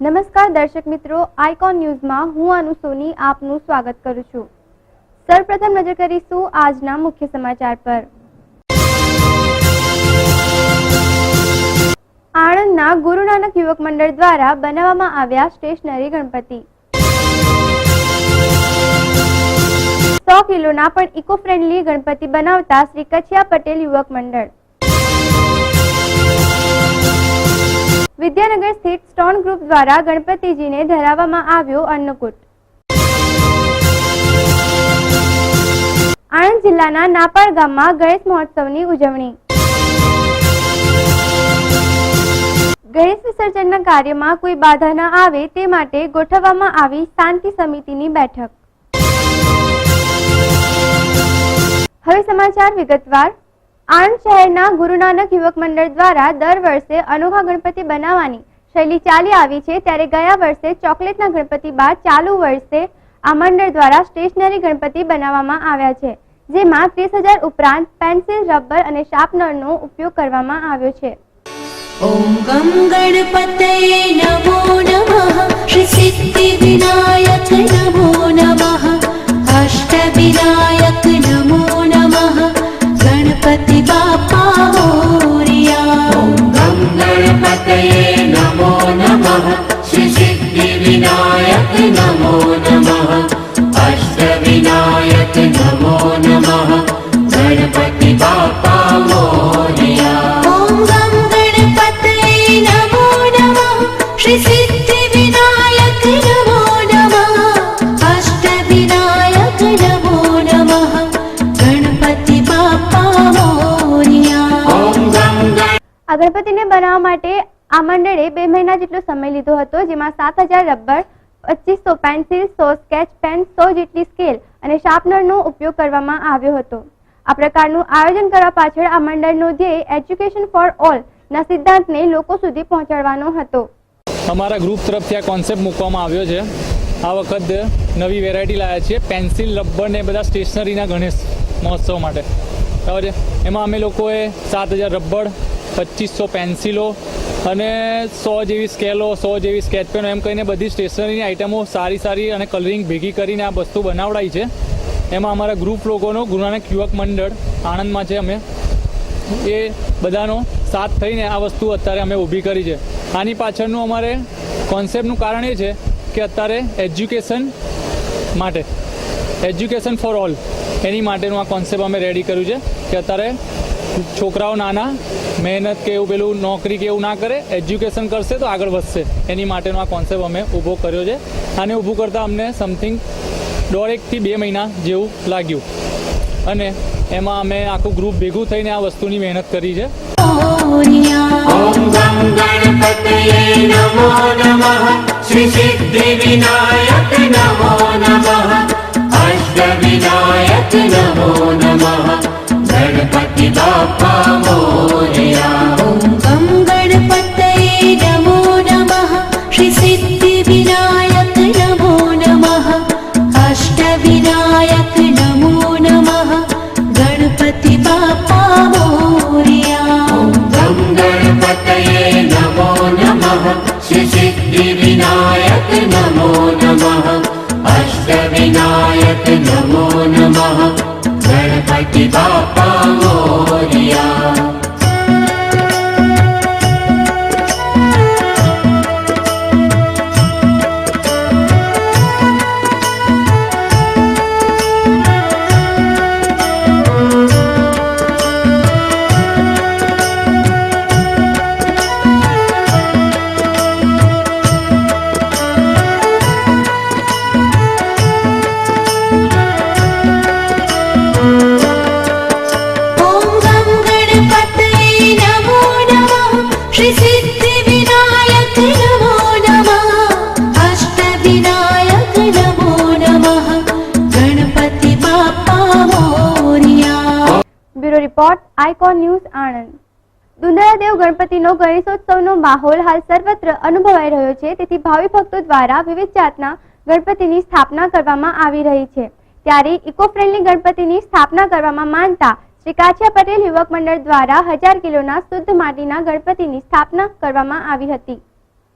નમસ્કાર દર્શક મિત્રો, આઇકોન ન્યૂઝમાં હું અનુ સોની આપનું સ્વાગત કરું છું। સૌપ્રથમ નજર કરીશું આજના મુખ્ય સમાચાર પર। આણંદના ગુરુ નાનક યુવક મંડળ દ્વારા બનાવવામાં આવ્યા સ્ટેશનરી ગણપતિ। 100 કિલોના પણ ઇકો ફ્રેન્ડલી ગણપતિ બનાવતા શ્રી કચ્છિયા પટેલ યુવક મંડળ। વિદ્યાનગર સ્થિત સ્ટોન ગ્રુપ દ્વારા ગણપતિજીને ધરાવવામાં આવ્યો અન્નકૂટ। આણંદ જિલ્લાના નાપાડ ગામમાં ગણેશ મહોત્સવની ઉજવણી। ગણેશ વિસર્જનના કાર્યમાં કોઈ બાધા ન આવે તે માટે ગોઠવવામાં આવી શાંતિ સમિતિની બેઠક। હવે સમાચાર વિગતવાર। આણંદ શહેરના ગુરુ નાનક યુવક મંડળ દ્વારા દર વર્ષે અનોખા ગણપતિ બનાવવાની શૈલી ચાલી આવી છે, ત્યારે ગયા વર્ષે ચોકલેટના ગણપતિ બાદ ચાલુ વર્ષે આ મંડળ દ્વારા સ્ટેશનરી ગણપતિ બનાવવામાં આવ્યા છે, જેમાં 30,000 ઉપરાંત પેન્સિલ, રબર અને શાર્પનરનો ઉપયોગ કરવામાં આવ્યો છે। ઓમ ગમ ગણપતયે નમો નમઃ, શ્રી સિદ્ધિ વિનાયક નમો નમઃ, અષ્ટ વિનાયક નમો નમઃ, गणपति बाप्पा मोरया। ओम गम गणपतये नमो नमः, श्री सिद्धि विनायक नमो नमः, अष्ट विनायक नमो नमः, गणपति बाप्पा मोरया। ओम गम गणपतये नमो नमः, श्री सिद्धि विनायक नमो नमः, अष्ट विनायक नमो नमः, गणपति बाप्पा मोरया। આ ગણપતિને બનાવવા માટે આ મંડળે 2 મહિના જેટલો સમય લીધો હતો, જેમાં 7,000 રબર, 2500 પેન્સિલ, 100 સ્કેચ પેન, 100 જેટલી સ્કેલ અને શાર્પનરનો ઉપયોગ કરવામાં આવ્યો હતો। આ પ્રકારનું આયોજન કરવા પાછળ આ મંડળનો ધ્યેય એજ્યુકેશન ફોર ઓલ ના સિદ્ધાંતને લોકો સુધી પહોંચાડવાનો હતો। અમારા ગ્રુપ તરફથી આ કોન્સેપ્ટ મૂકવામાં આવ્યો છે। આ વખત નવી વેરાયટી લાવ્યા છીએ, પેન્સિલ, રબર ને બધા સ્ટેશનરીના ગણેશ મહોત્સવ માટે। બરાબર છે। એમાં અમે લોકોએ 7,000 રબર, 2500 પેન્સિલો અને 100 જેવી સ્કેલો, 100 જેવી સ્કેચ પેનો એમ કહીને બધી સ્ટેશનરીની આઇટમો સારી અને કલરિંગ ભેગી કરીને આ વસ્તુ બનાવડાવી છે। એમાં અમારા ગ્રુપ લોકોનો ગુરુ નાનક યુવક મંડળ આણંદમાં છે, અમે એ બધાનો સાથ થઈને આ વસ્તુ અત્યારે અમે ઊભી કરી છે। આની પાછળનું અમારે કોન્સેપ્ટનું કારણ એ છે કે અત્યારે એજ્યુકેશન ફોર ઓલ એની માટેનું આ કોન્સેપ્ટ અમે રેડી કર્યું છે કે અત્યારે છોકરાઓ નાના મહેનત કે એવું પેલું નોકરી કે એવું ના કરે, એજ્યુકેશન કરશે તો આગળ વધશે, એની માટેનો આ કોન્સેપ્ટ અમે ઊભો કર્યો છે। આને ઊભું કરતાં અમને સમથિંગ 1.5 થી 2 મહિના જેવું લાગ્યું અને એમાં અમે આખું ગ્રુપ ભેગું થઈને આ વસ્તુની મહેનત કરી છે। ओम गम गणपतये नमो नमः, श्री सिद्धि विनायक नमो नमः, अष्ट विनायक नमो नमः, गणपति बाप्पा मोरया। ओम गम गणपतये नमो नमः, श्री सिद्धि विनायक नमो नमः, अष्ट विनायक नमो नमः, गणपति बाप्पा मोरया। ओम गम गणपतये नमो नमः, श्री सिद्धि विनायक नमो नमः, अष्ट विनायक नमो नमः, Ganpati Bappa Morya. Report icon news Anand. દુંદરાદેવ ગણપતિનો ગણેશોત્સવનો માહોલ હાલ સર્વત્ર અનુભવાઈ રહ્યો છે, તેથી ભાવિ ભક્તો દ્વારા વિવિધ જાતના ગણપતિની સ્થાપના કરવામાં આવી રહી છે। ત્યારે ઇકો ફ્રેન્ડલી ગણપતિની સ્થાપના કરવામાં માનતા શ્રી કાછિયા પટેલ યુવક મંડળ દ્વારા 1000 કિલોના શુદ્ધ માટીના ગણપતિની સ્થાપના કરવામાં આવી હતી।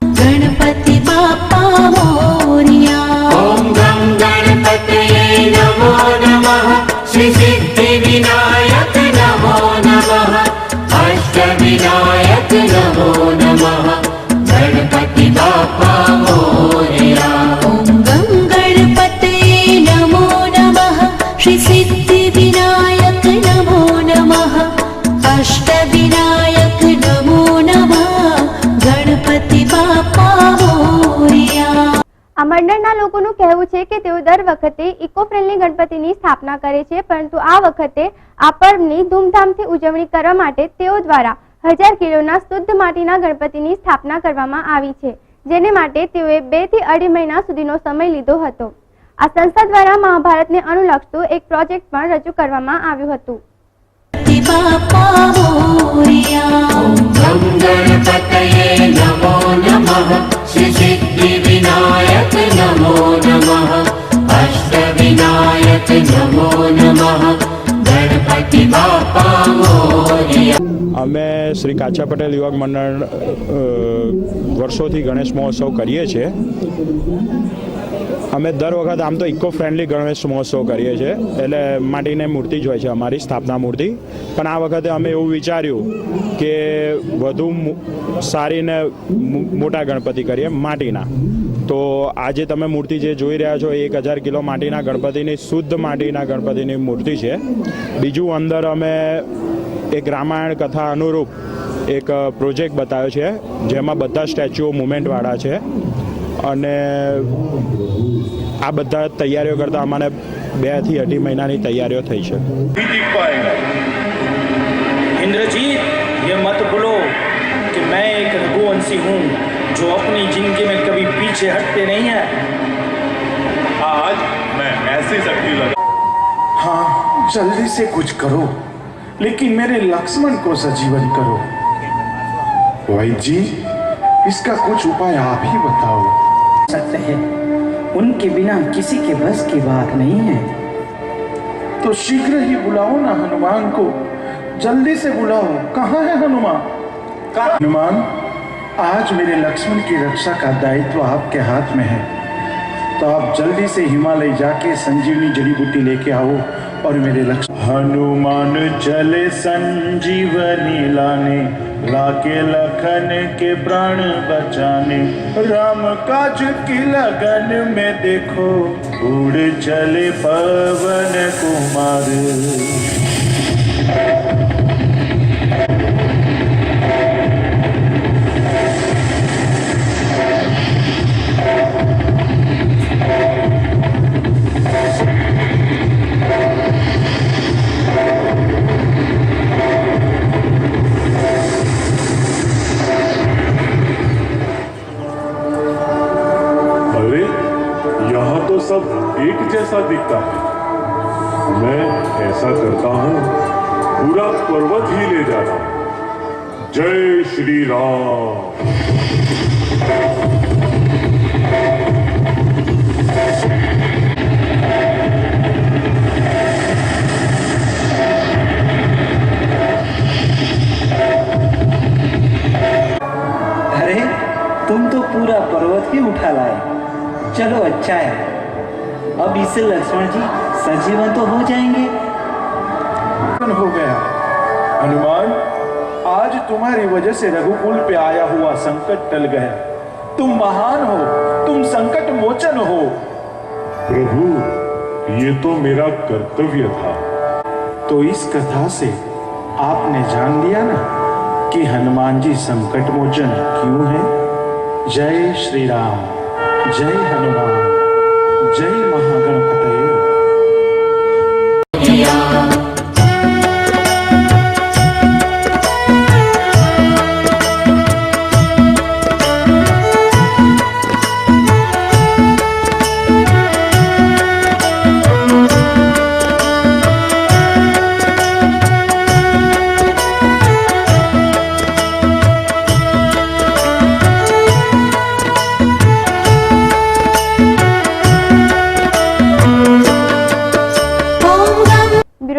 गणपति बाप्पा मोरया। ॐ गं गणपतये नमो नमः श्री सिद्धिविनायक नमो नमः अष्टविनायक नमो नमः गणपति बाप्पा मोरया। ॐ गं गणपतये नमो नमः श्री सिद्धिविनायक नमो नमः अष्टविनायक नमो नमः गणपति बाप्पा मोरया। આ મંડળના લોકોનું કહેવું છે કે તેઓ દર વખતે ઇકો ફ્રેન્ડલી ગણપતિની સ્થાપના કરે છે, પરંતુ આ વખતે આ પર્વની ધૂમધામથી ઉજવણી કરવા માટે તેઓ દ્વારા 1000 કિલોના શુદ્ધ માટીના ગણપતિની સ્થાપના કરવામાં આવી છે, જેને માટે તેઓએ 2 થી 2.5 મહિના સુધીનો સમય લીધો હતો। આ સંસ્થા દ્વારા મહાભારતને અનુલક્ષતું એક પ્રોજેક્ટ પણ રજૂ કરવામાં આવ્યું હતું। गणपति बाप्पा मोरया। गं गणपतये नमो नमः श्री सिद्धिविनायक नमो नमः अष्टविनायक नमो नमः गणपति बाप्पा मोरया। અમે શ્રી કાછિયા પટેલ યુવક મંડળ વર્ષોથી ગણેશ મહોત્સવ કરીએ છીએ। અમે દર વખત આમ તો ઇકો ફ્રેન્ડલી ગણેશ મહોત્સવ કરીએ છીએ, એટલે માટીની મૂર્તિ જ હોય છે અમારી સ્થાપના મૂર્તિ, પણ આ વખતે અમે એવું વિચાર્યું કે વધુ સારી ને મોટા ગણપતિ કરીએ માટીના। તો આજે તમે મૂર્તિ જે જોઈ રહ્યા છો 1000 કિલો માટીના ગણપતિની શુદ્ધ માટીના ગણપતિની મૂર્તિ છે। બીજું અંદર અમે એક રામાયણ કથા અનુરૂપ એક પ્રોજેક્ટ બતાવ્યો છે, જેમાં બધા સ્ટેચ્યુઓ મુવમેન્ટવાળા છે, અને આ બધા તૈયારીઓ કરતાં અમને 2 થી 2.5 મહિનાની તૈયારીઓ થઈ છે। इंद्रजीत, ये मत भूलो कि मैं एक रघुवंशी हूँ जो अपनी जिंदगी में कभी पीछे हटते नहीं है। आज मैं ऐसी शक्ति लगा। हाँ, जल्दी से कुछ करो, लेकिन मेरे लक्ष्मण को सजीवन करो। वैद्य जी, इसका कुछ उपाय आप ही बताओ। सकते हैं, उनके बिना किसी के बस की बात नहीं है। तो शीघ्र ही बुलाओ ना हनुमान को, जल्दी से बुलाओ। कहाँ है हनुमान? हनुमान, आज मेरे लक्ष्मण की रक्षा का दायित्व आपके हाथ में है, तो आप जल्दी से हिमालय जाके संजीवनी जड़ी बूटी लेके आओ और मेरे लक्ष्मण। हनुमान चले संजीवनी लाने, लाके लखन के प्राण बचाने। राम काज की लगन में देखो, उड़ चले पवन कुमार। सब एक जैसा दिखता है। मैं ऐसा करता हूँ, पूरा पर्वत ही ले जाता हूँ। जय श्री राम। अरे, तुम तो पूरा पर्वत ही उठा लाए। चलो अच्छा है, अब इससे लक्ष्मण जी सजीवन तो हो जाएंगे। हो गया हनुमान, आज तुम्हारी वजह से रघुकुल पे आया हुआ संकट टल गया। तुम महान हो, तुम संकट मोचन हो। प्रभु, ये तो मेरा कर्तव्य था। तो इस कथा से आपने जान लिया ना कि हनुमान जी संकट मोचन क्यों है। जय श्री राम, जय हनुमान, जय महागणपतये।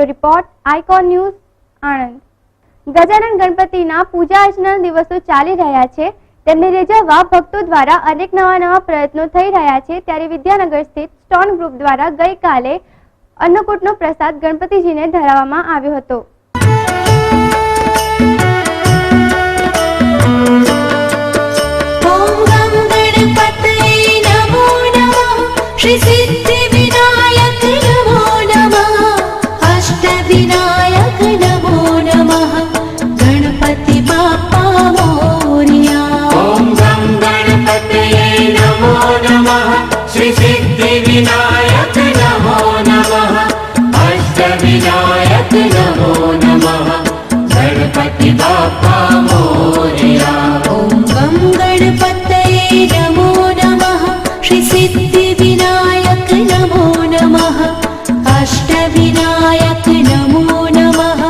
Bureau report icon news Anand. Gajanan ગણપતિના પૂજા અર્ચના દિવસો ચાલી રહ્યા છે, તેમને રીઝવવા ભક્તો દ્વારા અનેક નવા પ્રયત્નો થઈ રહ્યા છે. ત્યારે વિદ્યાનગર સ્થિત સ્ટોન ગ્રુપ દ્વારા ગઈકાલે અન્નકૂટનો પ્રસાદ ગણપતિજીને ધરાવવામાં આવ્યો હતો. ॐ गं गणपतये नमो नमः श्री सिद्धिविनायक नमो नमः अष्टविनायक नमो नमः गणपति बाप्पा मोरया. ॐ गं गणपतये नमो नमः श्री सिद्धिविनायक नमो नमः अष्टविनायक नमो नमः गणपति बाप्पा मोरया. ॐ गं गणपतये नमो नमः श्री सिद्धिविनायक नमो नमः अष्टविनायक नमो नमः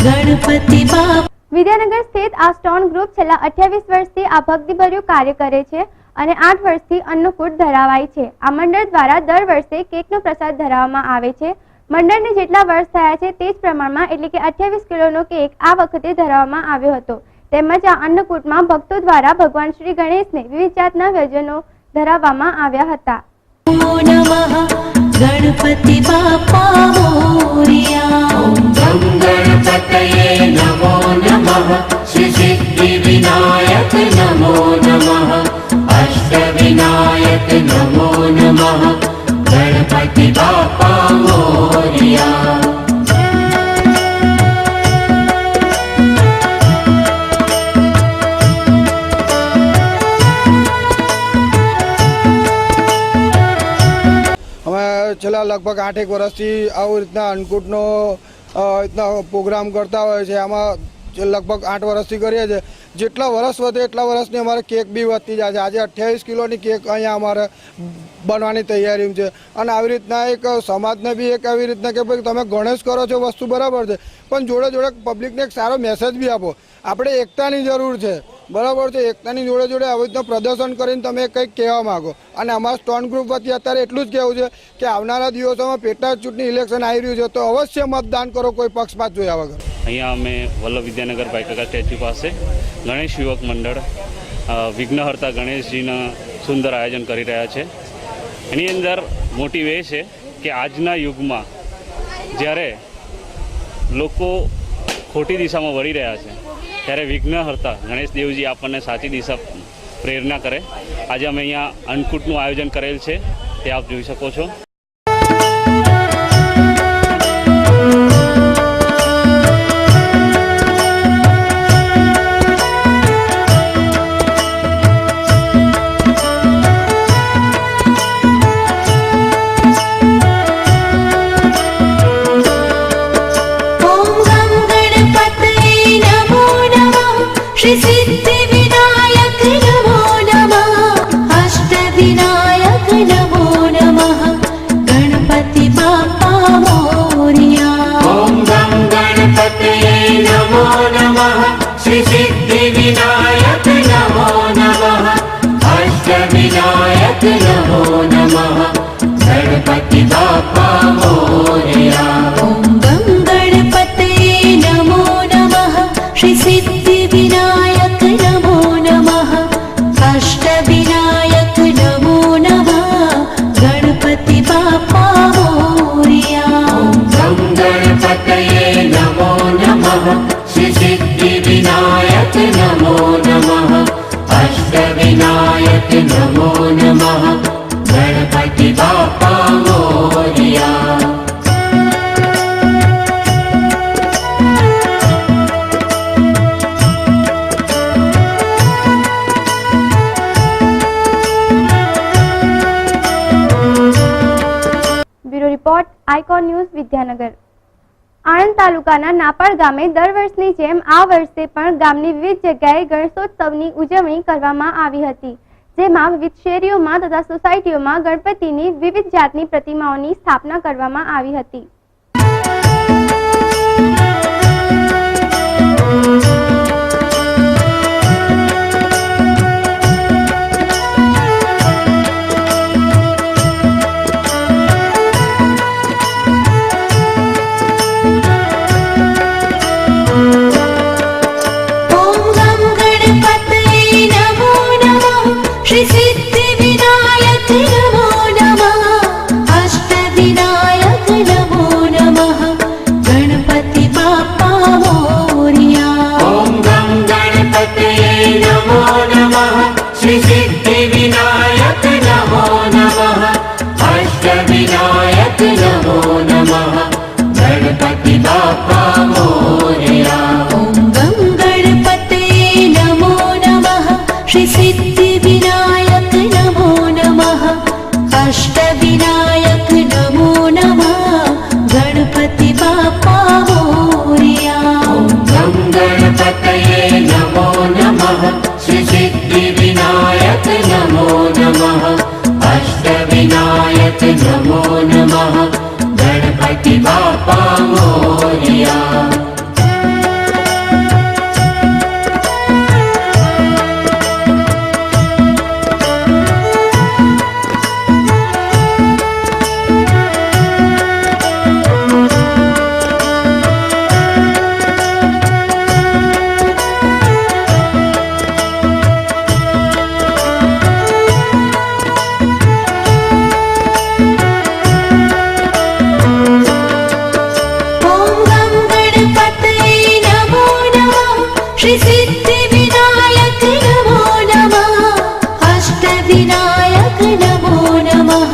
गणपति बाप्पा. વિદ્યાનગર સ્થિત આ સ્ટોન ગ્રુપ છેલ્લા 28 વર્ષથી આ ભક્તિભર્યું કાર્ય કરે છે અને 8 વર્ષથી અન્નકૂટ ધરાવાય છે. આ મંડળ દ્વારા દર વર્ષે કેકનો પ્રસાદ ધરાવવામાં આવે છે. મંડળને જેટલા વર્ષ થયા છે તે જ પ્રમાણમાં એટલે કે 28 કિલોનો કેક આ વખતે ધરાવવામાં આવ્યો હતો. તેમજ આ અન્નકૂટમાં ભક્તો દ્વારા ભગવાન શ્રી ગણેશને વિવિધ જાતના વ્યંજનો ધરાવવામાં આવ્યા હતા. नमो नमः गणपति बाप्पा मोरया. ॐ गं गणपतये नमो नमः श्री सिद्धिविनायक नमो नमः अष्टविनायक नमो नमः गणपति बाप्पा मोरया. અમે છેલ્લા લગભગ 8 વર્ષથી આવી રીતના અન્નકૂટનો રીતના પ્રોગ્રામ કરતા હોય છે. આમાં લગભગ 8 વર્ષથી કરીએ છીએ. જેટલા વર્ષ વધે એટલા વર્ષની અમારે કેક બી વધતી જાય છે. આજે 28 કિલોની કેક અહીંયા અમારે બનવાની તૈયારી છે. અને આવી રીતના એક સમાજને બી એક આવી રીતના કે ભાઈ તમે ગણેશ કરો છો વસ્તુ બરાબર છે, પણ જોડે જોડે પબ્લિકને એક સારો મેસેજ બી આપો. આપણે એકતાની જરૂર છે, બરાબર છે. એકતાની જોડે જોડે આવી રીતના પ્રદર્શન કરીને તમે કંઈક કહેવા માગો. અને અમારા સ્ટોન ગ્રુપ વતી અત્યારે એટલું જ કહેવું છે કે આવનારા દિવસોમાં પેટા ચૂંટણી ઇલેક્શન આવી રહ્યું છે, તો અવશ્ય મતદાન કરો કોઈ પક્ષપાત જોયા વગર. અહીંયા અમે વલ્લભ વિદ્યાનગર ભાઈકાકા સ્ટેચ્યુ પાસે ગણેશ યુવક મંડળ વિઘ્નહર્તા ગણેશજીના સુંદર આયોજન કરી રહ્યા છે. એની અંદર મોટિવ એ છે કે આજના યુગમાં જ્યારે લોકો ખોટી દિશામાં વળી રહ્યા છે ત્યારે વિઘ્નહર્તા ગણેશ દેવજી આપણને સાચી દિશા પ્રેરણા કરે. આજે અમે અહીંયા અન્નકૂટનું આયોજન કરેલ છે, તે આપ જોઈ શકો છો. श्री सिद्धिविनायक नमो नमः अष्टविनायक नमो नमः गणपति बाप्पा मोरया. ॐ गं गणपतये नमो नमः श्री सिद्धिविनायक नमो नमः अष्टविनायक नमो नमः गणपति बाप्पा मोरया. ॐ गं गणपतये नमो नमः श्री सिद्धिविनायक नमो नमः अष्टविनायक नमो नमः गणपति बाप्पा मोरया. ॐ गं गणपतये नमो नमः श्री सिद्धिविनायक नमो नमः अष्टविनायक नमो नमः Ganpati Bappa Morya. Bureau report icon news Vidyanagar. Anand તાલુકાના નાપાડ ગામે દર વર્ષની જેમ આ વર્ષે પણ ગામની વિવિધ જગ્યાએ ગણેશોત્સવની ઉજવણી કરવામાં આવી હતી, જેમાં વિવિધ શેરીઓમાં તથા સોસાયટીઓમાં ગણપતિની વિવિધ જાતની પ્રતિમાઓની સ્થાપના કરવામાં આવી હતી. नमो नमः गणपति बाप्पा मोरया ॐ गं गणपतये नमो नमः श्री सिद्धिविनायक नमो नमः अष्टविनायक नमो नमः गणपति बाप्पा मोरया गं गणपतये नमो नमः श्री सिद्धिविनायक नमो नमः अष्टविनायक नमो नमः गणपति बाप्पा मोरया श्री सिद्धिविनायक नमो नमः अष्टविनायक नमो नमः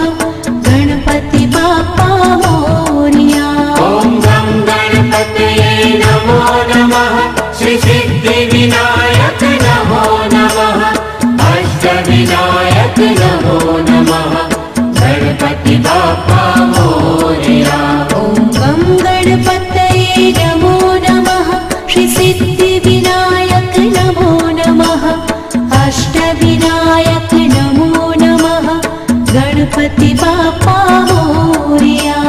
गणपति बाप्पा मोरया ॐ गं गणपतये नमो नमः श्री सिद्धिविनायक नमो नमः अष्टविनायक नमो नमः गणपति बाप्पा मोरया ॐ गं गणपतये नमो नमः श्री सिद्धिविनायक नमो नमः अष्टविनायक नमो नमः गणपति बाप्पा मोरया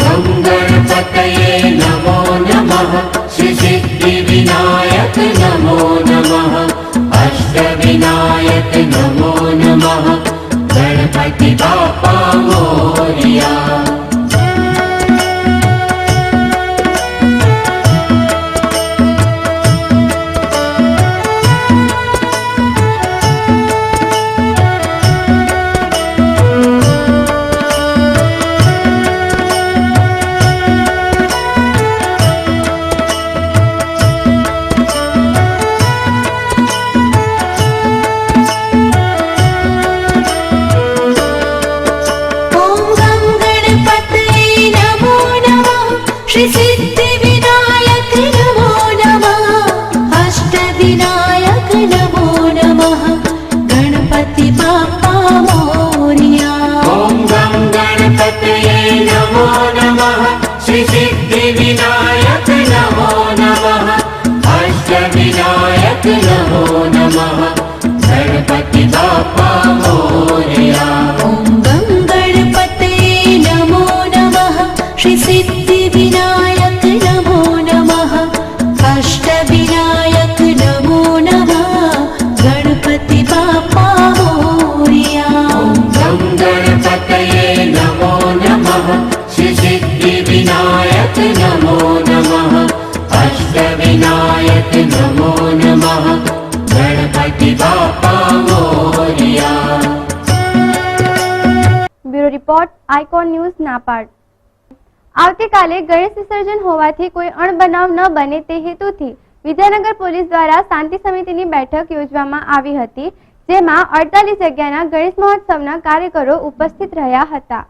गं गणपतये नमो नमः श्री सिद्धिविनायक नमो नमः अष्टविनायक नमो नमः गणपति बाप्पा मोरया श्री सिद्धिविनायक नमो नमः अष्टविनायक नमो नमः गणपति बाप्पा मोरया ॐ गं गणपतये नमो नमः श्री सिद्धिविनायक नमो नमः अष्टविनायक नमो नमः गणपति बाप्पा मोरया ॐ गं गणपतये नमो नमः श्री सिद्धिविनायक नमो नमः अष्टविनायक नमो नमः गणपति बाप्पा मोरया गं गणपतये नमो नमः श्री सिद्धिविनायक नमो नमः अष्टविनायक नमो नमः Ganpati Bappa Morya bureau report icon news Napad. આવતીકાલે ગણેશ વિસર્જન હોવાથી કોઈ અણબનાવ ન બને તે હેતુથી વિદ્યાનગર પોલીસ દ્વારા શાંતિ સમિતિની બેઠક યોજવામાં આવી હતી, જેમાં 48 જગ્યાના ગણેશ મહોત્સવના કાર્યકરો ઉપસ્થિત રહ્યા હતા।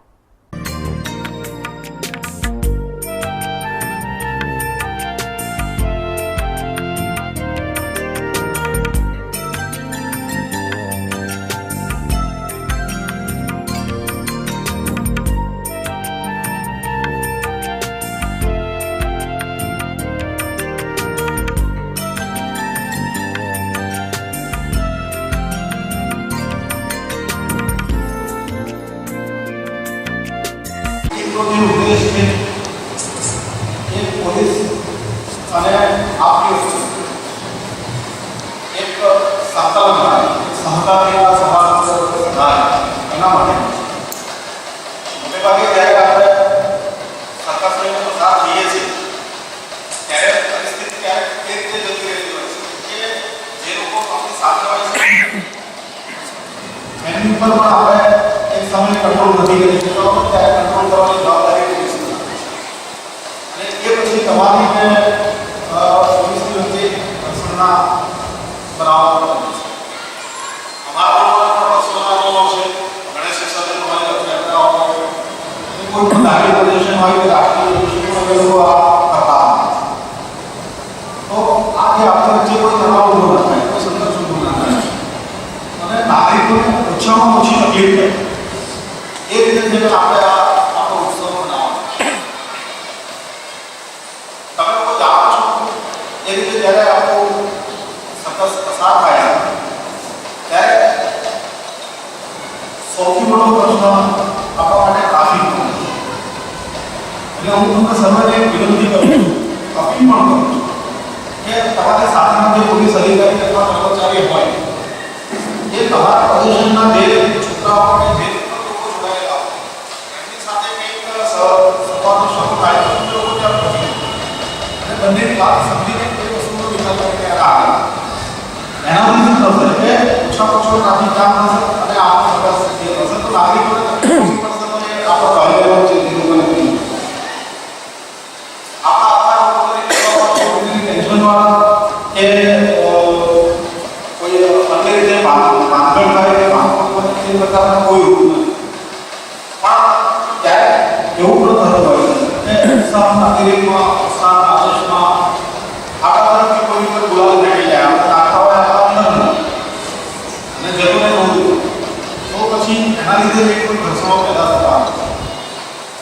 કોઈ પણ ધાર્મિક પ્રદર્શન હોય કે રાષ્ટ્રીય પ્રદર્શન હોય લોકો આ કરતા તો આ જે આપણી વચ્ચે કોઈ તણાવ ઊભો ન થાય, કોઈ સંઘર્ષ ઊભો ન થાય અને નાગરિકોને ઓછામાં ઓછી તકલીફ થાય એ રીતે જે આપણે આપણો ઉત્સવ મનાવો. તમે લોકો જાણો છો એ રીતે જ્યારે આપણો સતત પસાર થાય ત્યારે સૌથી મોટો પ્રશ્ન આપણા માટે ટ્રાફિકનો. એટલે હું તમને સર્વને વિનંતી કરું છું, અપીલ પણ કરું છું કે તમારી સાથેના જે પોલીસ અધિકારી અથવા કર્મચારી હોય એ તમારા પ્રદર્શનના જે છોકરાઓ અને જે લોકો જોડાયેલા હોય એમની સાથે કંઈક સંવાદનો શરૂ થાય તો એ લોકો ત્યાં પહોંચી અને બંનેની વાત સમજીને કોઈ વસ્તુનો વિકલ્પ કરીને આવે. એનાથી શું થશે કે ઓછામાં ઓછો ટ્રાફિક જામ થશે અને આપણો સરસ થશે તો નાગરિકોને તકલીફ પડશે તો એ આપણો ભાઈ લેવાનો છે તે લોકોને આપણા આખા લોકોને ટેન્શનવાળા કે કોઈ અન્ય રીતે ભાંગણ થાય કે ભાંગણ તે પ્રકારના કોઈ રૂપ નથી. પણ ત્યારે એવું પણ થતું હોય છે કે ઉત્સાહ નાગરિકમાં ઉત્સાહ આદેશમાં આપણા તરફથી કોઈ રીતે બોલાવ નાખી જાય આપણે નાખતા હોય આપણા અંદર અને જરૂર નહોતું તો પછી એના લીધે કોઈ ઘર્ષણો પેદા થતા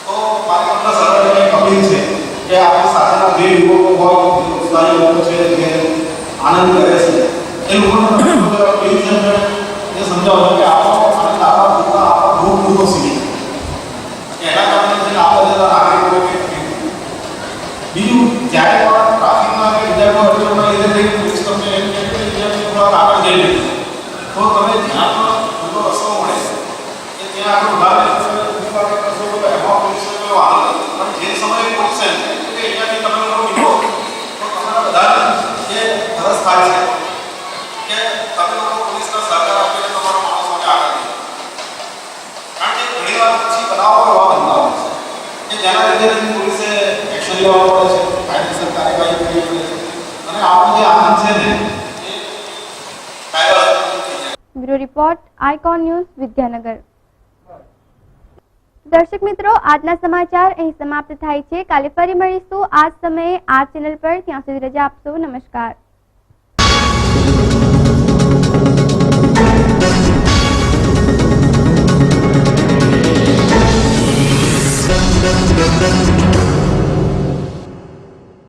તો મારી તમને સરળ એક અપીલ છે કે આપણી સાથેના જે યુવકો હોય જે ઉત્સાહી લોકો છે જે આનંદ કરે છે એ લોકોને અપીલ છે એ સમજાવો કે આપણો આનંદ આપણા ગ્રુપ પૂરતો સીમિત એના કારણે જે આપણે જેના નાગરિકો બીજું જ્યારે પણ ટ્રાફિકના કે બીજા કોઈ અડચણના લીધે કંઈક પોલીસ તમને એમ કહે કે વિદ્યાર્થીઓ થોડા આગળ જઈ લે તો તમે જ્યાં પણ મોટો રસ્તો મળે કે ત્યાં આગળ ઉભા રહે કરશો તો એમાં પોલીસનો કોઈ વાંધો નથી. પણ જે સમયે પોલીસ એમ કે અહીંયાથી તમે લોકો નીકળો તો તમારા બધાને જે ફરજ થાય છે કે તમે લોકો પોલીસના સહકાર આપીને તમારા માણસોને આગળ લઈ જાઓ. કારણ કે ઘણી વાર પછી બનાવો એવા બનતા હોય છે કે જેના લીધે પોલીસે એક્શન લેવા પડે છે, કાયદેસર કાર્યવાહી કરવી પડે છે અને આપણો જે આનંદ છે ને એ કાયદા bureau report icon news Vidyanagar. દર્શક મિત્રો, આજના સમાચાર અહીં સમાપ્ત થાય છે. કાલે ફરી મળીશું આ જ સમયે આ ચેનલ પર. ત્યાં સુધી રજા આપશો. નમસ્કાર. Dum dum dum